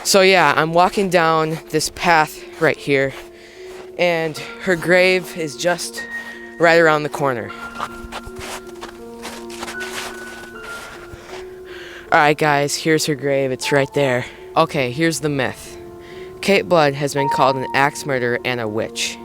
So yeah, I'm walking down this path right here, and her grave is just right around the corner. Alright guys, here's her grave, it's right there. Okay, here's the myth. Kate Blood has been called an axe murderer and a witch.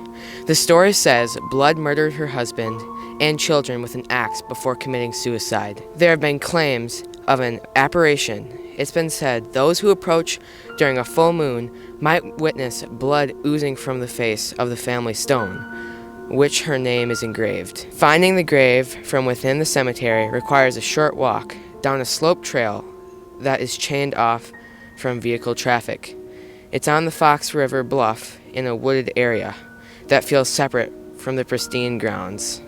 The story says Blood murdered her husband and children with an axe before committing suicide. There have been claims of an apparition. It's been said those who approach during a full moon might witness blood oozing from the face of the family stone, which her name is engraved. Finding the grave from within the cemetery requires a short walk down a slope trail that is chained off from vehicle traffic. It's on the Fox River bluff in a wooded area that feels separate from the pristine grounds.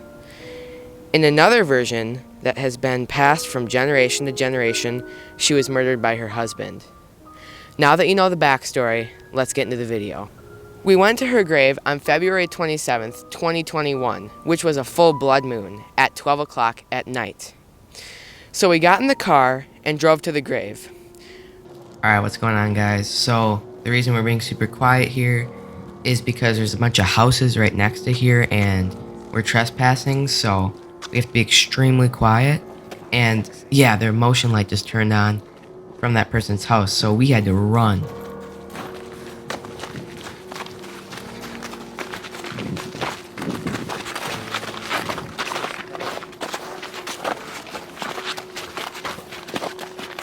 In another version that has been passed from generation to generation, she was murdered by her husband. Now that you know the backstory, let's get into the video. We went to her grave on February 27th, 2021, which was a full blood moon at 12 o'clock at night. So we got in the car and drove to the grave. Alright, what's going on, guys? So the reason we're being super quiet here is because there's a bunch of houses right next to here and we're trespassing, so we have to be extremely quiet. And yeah, their motion light just turned on from that person's house, so we had to run.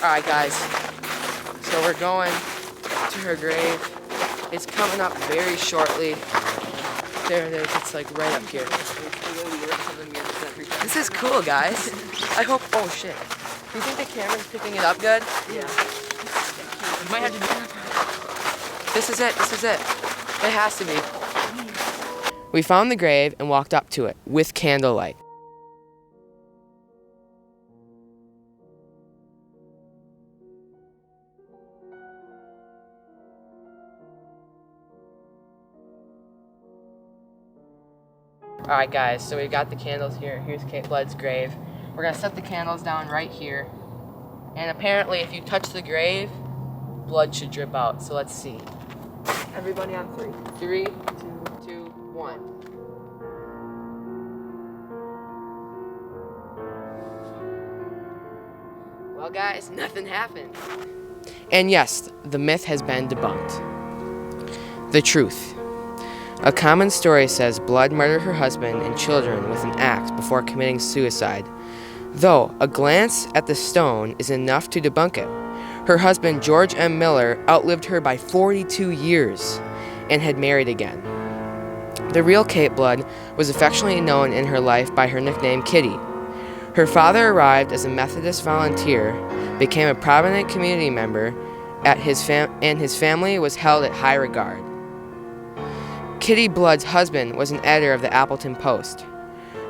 Alright guys, so we're going to her grave. It's coming up very shortly. There it is, it's like right up here. This is cool, guys. I hope, oh shit. Do you think the camera's picking it up good? Yeah. You might have to. This is it. It has to be. We found the grave and walked up to it with candlelight. Alright guys, so we've got the candles here. Here's Kate Blood's grave. We're going to set the candles down right here. And apparently if you touch the grave, blood should drip out. So let's see. Everybody on 3. 3, 2, 1. Well guys, nothing happened. And yes, the myth has been debunked. The truth. A common story says Blood murdered her husband and children with an axe before committing suicide, though a glance at the stone is enough to debunk it. Her husband, George M. Miller, outlived her by 42 years and had married again. The real Kate Blood was affectionately known in her life by her nickname Kitty. Her father arrived as a Methodist volunteer, became a prominent community member, and his family was held at high regard. Kitty Blood's husband was an editor of the Appleton Post.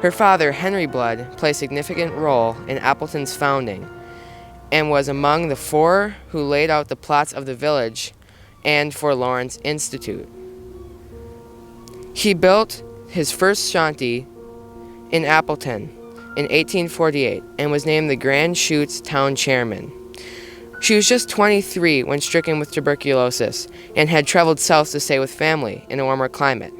Her father, Henry Blood, played a significant role in Appleton's founding and was among the 4 who laid out the plots of the village and for Lawrence Institute. He built his first shanty in Appleton in 1848 and was named the Grand Chutes town chairman. She was just 23 when stricken with tuberculosis and had traveled south to stay with family in a warmer climate.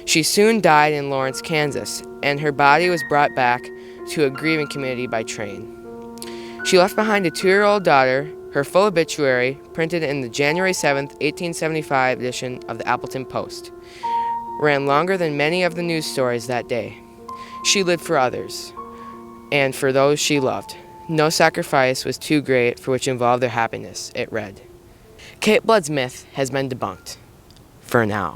She soon died in Lawrence, Kansas, and her body was brought back to a grieving community by train. She left behind a 2-year-old daughter. Her full obituary, printed in the January 7, 1875 edition of the Appleton Post, ran longer than many of the news stories that day. She lived for others and for those she loved. No sacrifice was too great for which involved their happiness, it read. Kate Blood's myth has been debunked. For now.